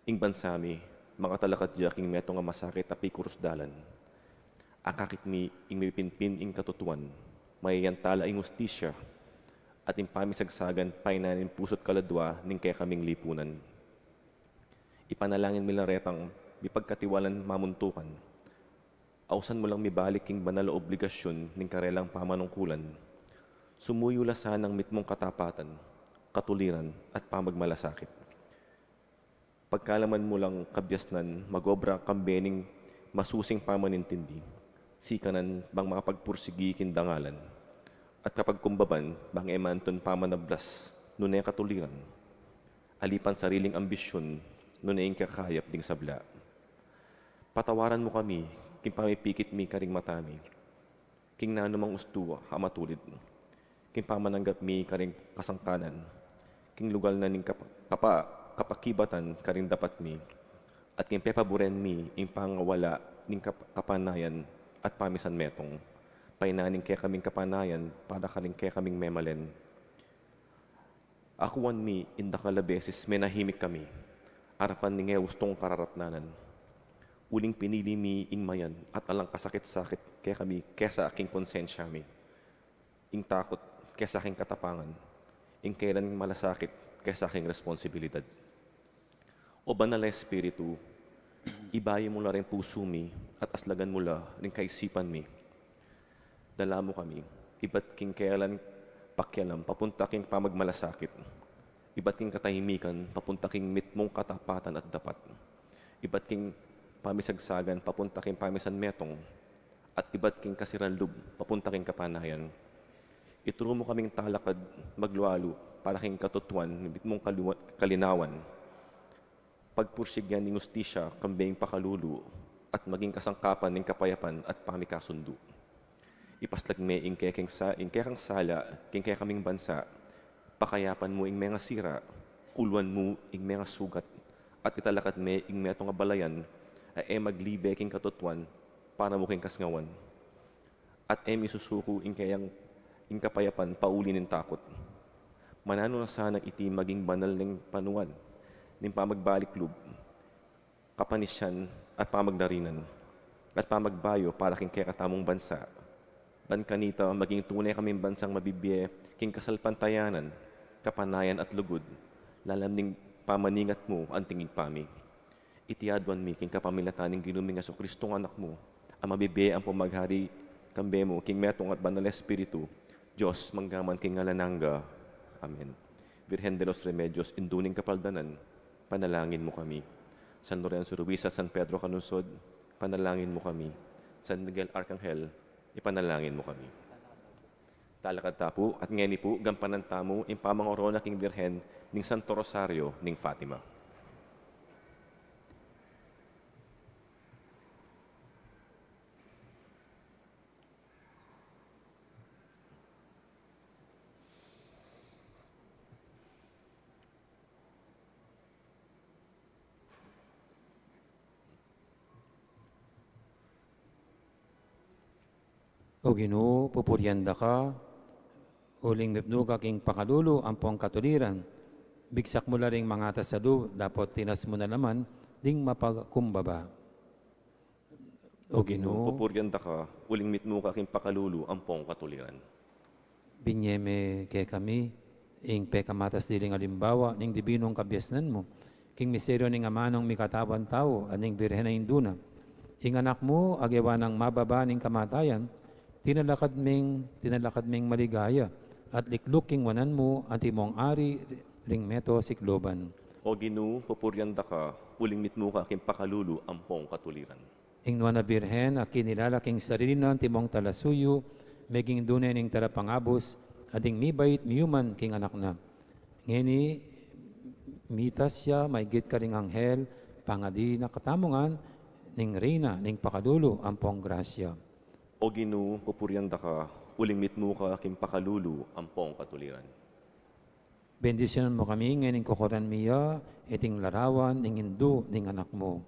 Ing bansami, mga talakat diya king meto nga masakit api kurusdalan. Akakit mi ing mipinpin ing katutuan, mayayantala ing hustisya, at ing pamisagsagan painanin pusot kaladwa ning kaya kaming lipunan. Ipanalangin milaretang mipagkatiwalan mamuntukan. Ausan mo lang mibalik king banal na obligasyon ning karelang pamanungkulan. Sumuyo lasan ng mitmong katapatan, katuliran at pamagmalasakit. Pagkalaman mo lang kabyasnan, magobra kambening masusing pamanintindi, sikanan bang makapagpursigi kindangalan, at kapag kumbaban, bang emanton pamanablas, nunay katuliran, alipan sariling ambisyon, nunay kakayap ding sabla. Patawaran mo kami, king pamipikit mi karing matami, king nanumang ustuwa, hamatulid, king pamananggap mi karing kasangkanan, king lugal na ning kapakibatan karing dapat mi, at king pepaboren mi ing pangawala ning kapanayan at pamisan metong, painaning kaya kaming kapanayan para karing kaya kaming memalen. Akuan mi inda kalabeses menahimik kami, arapan ni ngewustong kararapnanan. Uling pinili mi ing mayan at alang kasakit-sakit kaya kami kesa aking konsensya mi. Ing takot kesa aking katapangan, ing kailan malasakit kesa aking responsibilidad. O banal na Espiritu, ibayo mo la rin puso mi at aslagan mo la rin kaisipan mi. Dala mo kami, iba't king kailan pakyalam, papunta king pamagmalasakit. Iba't king katahimikan, papunta king mitmong katapatan at dapat. Iba't king pamisagsagan, papunta king pamisan metong. At iba't king kasiranlub, papunta king kapanayan. Ituro mo kaming talakad, maglualo, para king katutuan, mitmong kalinawan. Pagpursigyan ng ustisya, kambing pakalulu, at maging kasangkapan ng kapayapan at pamikasundo. Ipaslag me ing kekang sala, king kaya kaming bansa, pakayapan mo ing mga sira, ulwan mo ing mga sugat, at italakat me ing metong abalayan, ay maglibe king katutuan, para mo king kasngawan. At isusuko ing kayang ing kapayapan, pauli ng takot. Manano na sana iti maging banal ng panuan, ng pamagbalik loob, kapanisyan at pamagdarinan, at pamagbayo para king kaya katamong bansa. Ban kanita maging tunay kaming bansang mabibiye, king kasalpantayanan, kapanayan at lugod, lalamning pamaningat mo ang tingin pami. Itiadwan mi king kapamilataning ginuming Hesus Kristong anak mo, ang mabibiye ang pumaghari kambe mo, king metong at banal na Espiritu, Diyos manggaman king ngalananga. Amen. Virgen de los Remedios, induning kapaldanan, panalangin mo kami. San Lorenzo Ruiz at San Pedro Canunsod, panalangin mo kami. San Miguel Arcangel, ipanalangin mo kami. Talakad tapo at ngeni po, gampanan tamo, impamangorona king Virgen, ning Santo Rosario, ning Fatima. O Ginoo, pupuryanda ka, uling mipno ka king pakalulu, ampong katuliran, bigsak mo la ring mga tasado, dapat tinas mo na naman, ding mapagkumbaba. O Ginoo, Pupuryanda ka, uling mitmo ka aking pakalulu, ampong katuliran. binyeme kay kami, ing pekamatas diling alimbawa, ning dibinong kabyasnan mo, king miseryo ning amanong mikatawan tao, aning birhen na induna. Ing anak mo, agyawa ng mababa ning kamatayan, tinalakad ming maligaya, at likluk king wanan mo, at imong ari, ring meto sikloban. O Ginoo, pupuryanda ka, uling mitmo ka aking pakalulu, ampong katuliran. Ing na birhen, a kinilalaking sarili ng timong talasuyo, meging dunay ning tarapangabos, ading mibait miyuman king anak na. Ngeni, mitas siya, may git ka ring anghel, pangadi na katamungan, ning reyna, ning pakadulo, ampong grasya. O Ginoo, pupuryanda ka, uling mitmo ka aking pakalulu, ampong katuliran. Bendisyonan mo kami, ngayon kukuran miya, iting larawan, ning hindu, ning anak mo.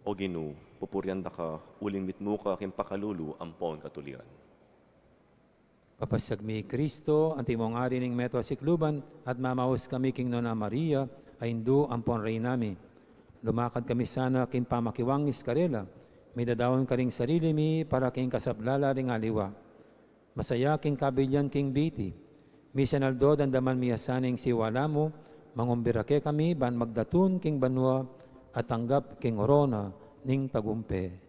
O Ginoo, pupuryanda ka, uling mitmo ka aking pakalulu, ampong katuliran. Papasag mi Kristo, ang timong ari ning meto sikluban, at mamaos kami king Nona Maria, ay hindu, ampon rey nami. Lumakad kami sana king pamakiwangis karela, may dadawon ka ring sarili mi, para king kasablala ring aliwa. Masaya king kabilyan king biti, misanaldo dandaman miyasaning siwala mo, mangumbirake kami, ban magdatun king banwa, at tanggap king orona, ning tagumpe.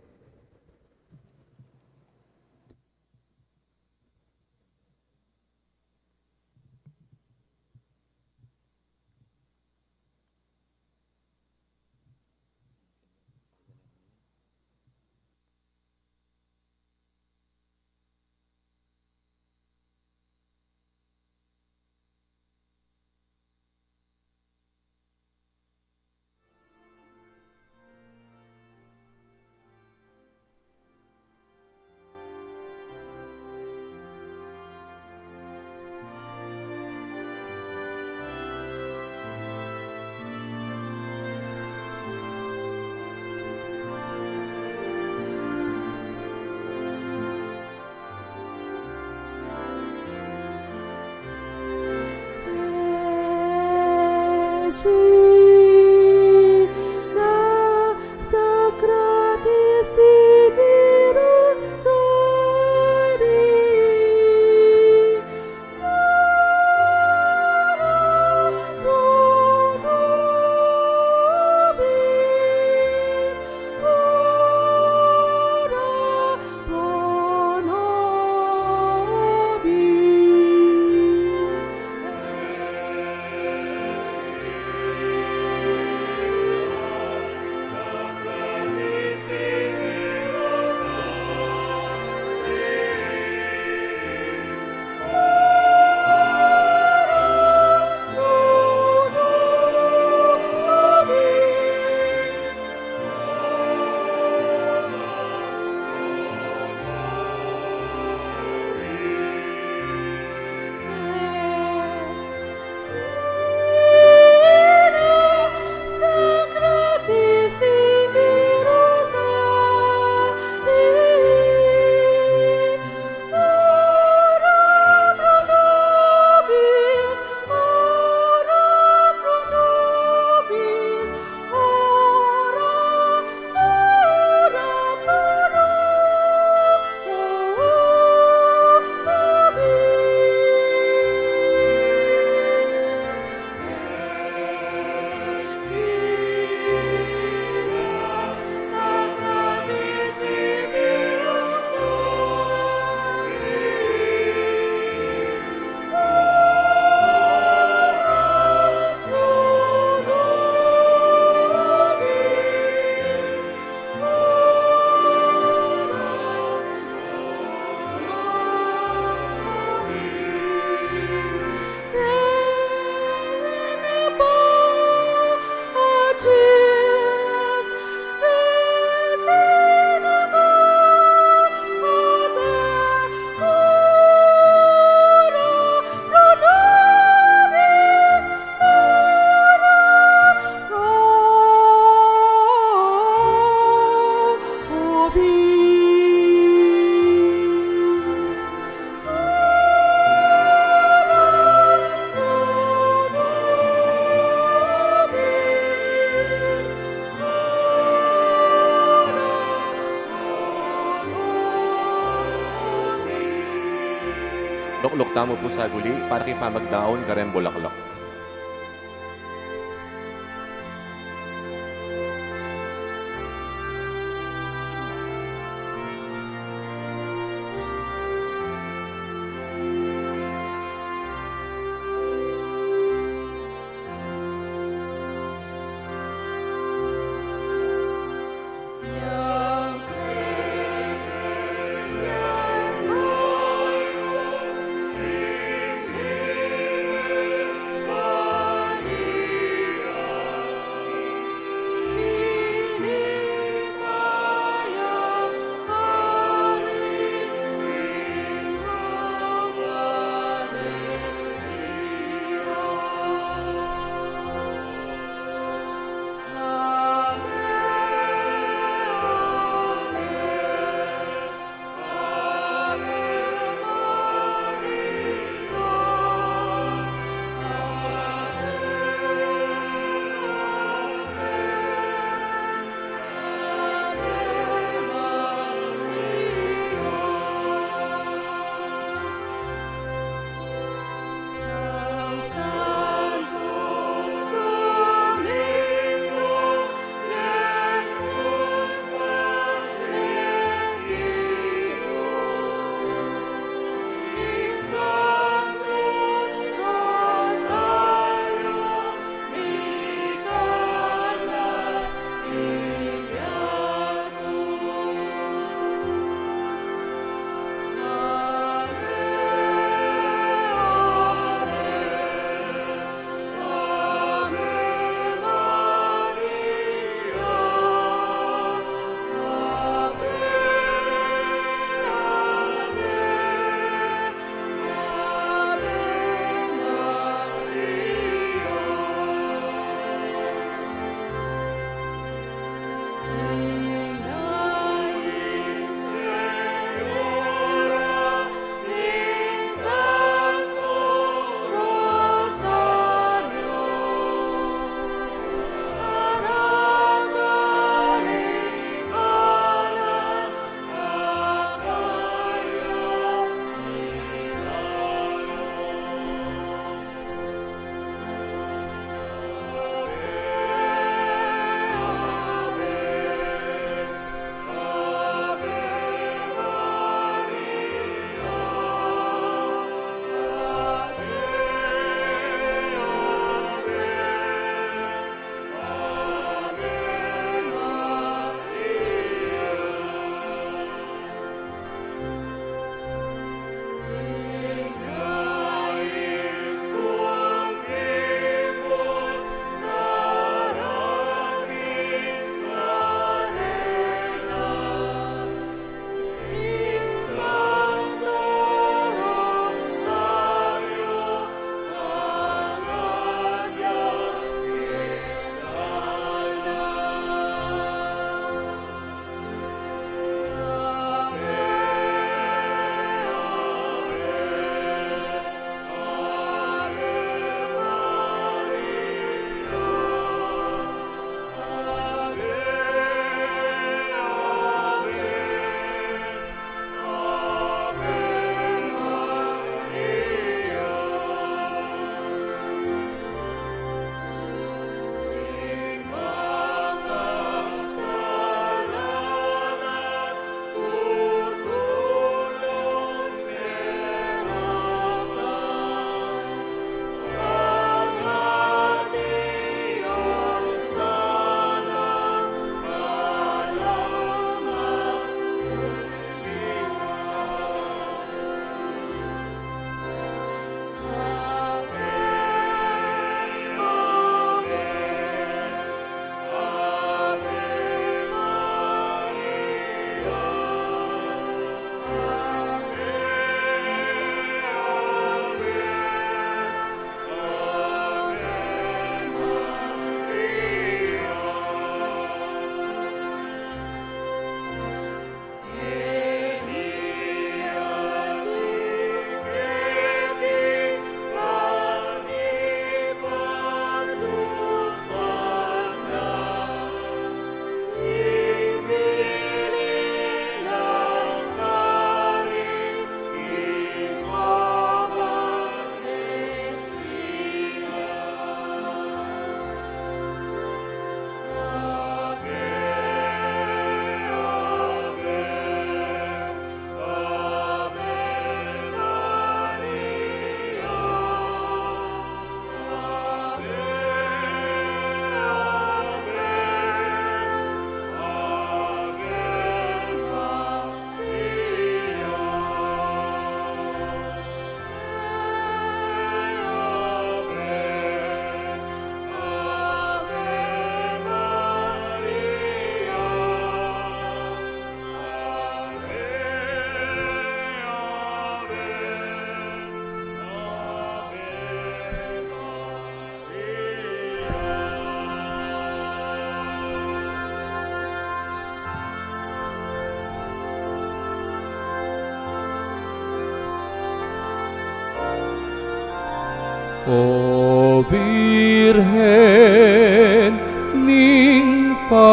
bulaklok tamo po sa guli, para kay pamagdaon karen bulaklok.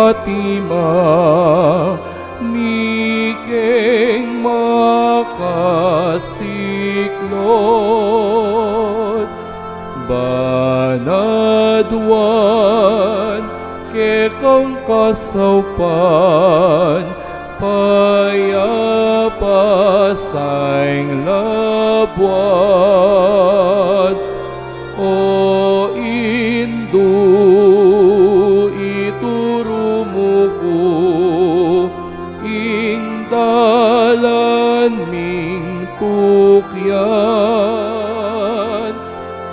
Fatima, ni king makasiklod. Banadwan, ke kang kasaupan, payapa saing labuan. O Indu, ituro ko, ingdalan ming tukyan.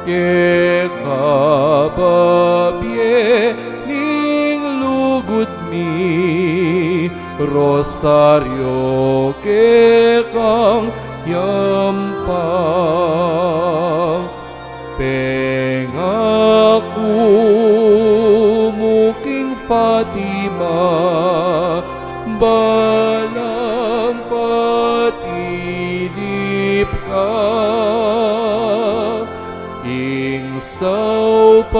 Ke kababye ning lugod mi, rosaryo ke kang yampang. Pengaku muking Fatima, balang patilip ka. Ing saupan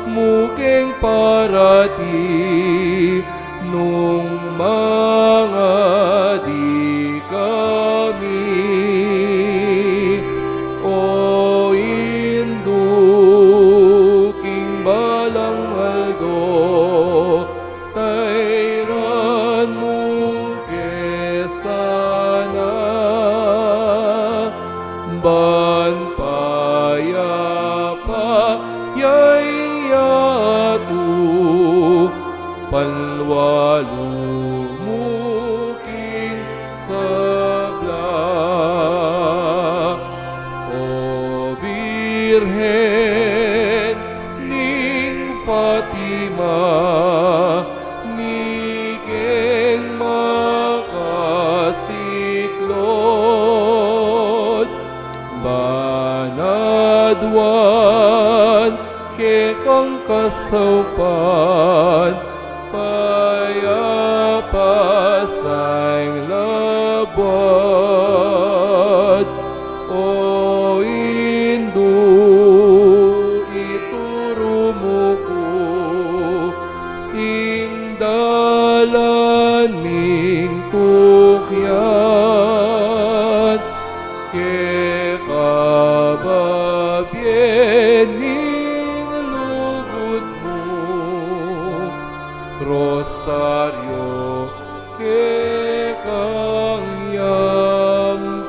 muking parati, nung mga di kami. O Indu, king balang algo, tayran mo kesana. Ban payapa yayatu, palwalu muking sabla. O Birhen ning Fatima, ni king makasiklod. Banadwan, ke kang kasaupan, payapa saing labuan. O Indu, ituro mo ko, ingdalan ming tukyan. Ke kababyen ning lugod mo, rosaryo ke kang yampang.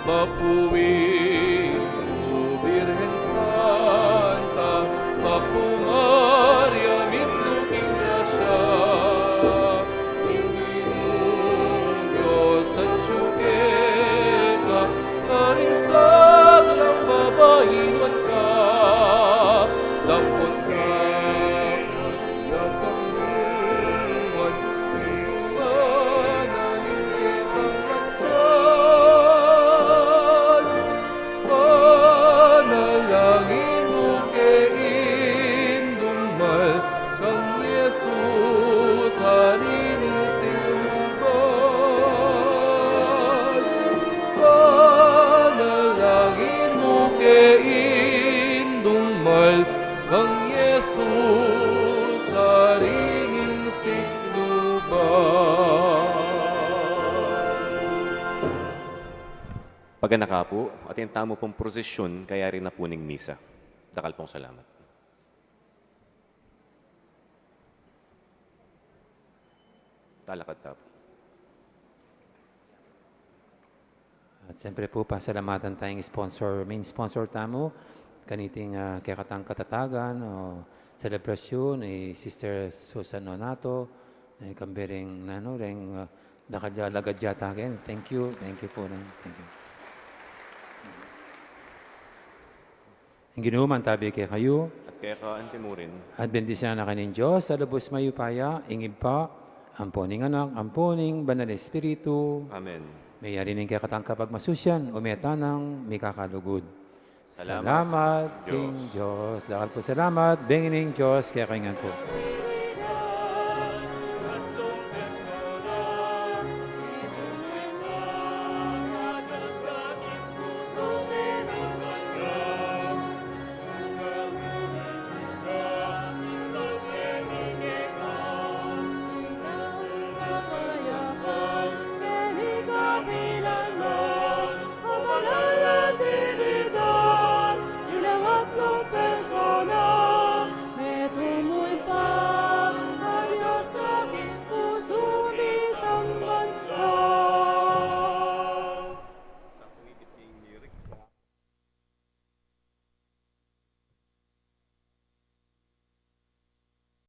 Mapuwing o Birhen Santa, Mapu Maria, mitluking grasya, Panginoong Diyos at Tiyuge ka, karisag lang babahiwan ka, dapat ka, kasya Panginoon, inuwanan kitang nagtiyan. Panalangin mo kay Indumal, kang Jesus, harining sinuban. Panalangin mo kay Indumal, kang Jesus, harining sinuban. Paganaka po, at yung tamo pong prosesyon, kaya rin na puning misa. Dakal pong salamat. Talakad tapo. At siyempre po, pasalamatan tayong sponsor, main sponsor tamo, kaniting kekatang katatagan o selebrasyon, Sister Susan Nonato, kambering nano, ring dakadya lagadya tagen. Thank you po. Thank you. Ang ginuman tabi kay kayo, At kaya ka antimurin, at bendisyon na kanin Diyos, sa lubos mayupaya, ingib pa, amponing anak, amponing banal na espiritu, Amen. may arining kaya katang kapag masusyan, umetanang may kakalugod. Salamat, Salamat Diyos. King Diyos. Dakal po salamat, bengining Diyos, kaya kaingan po.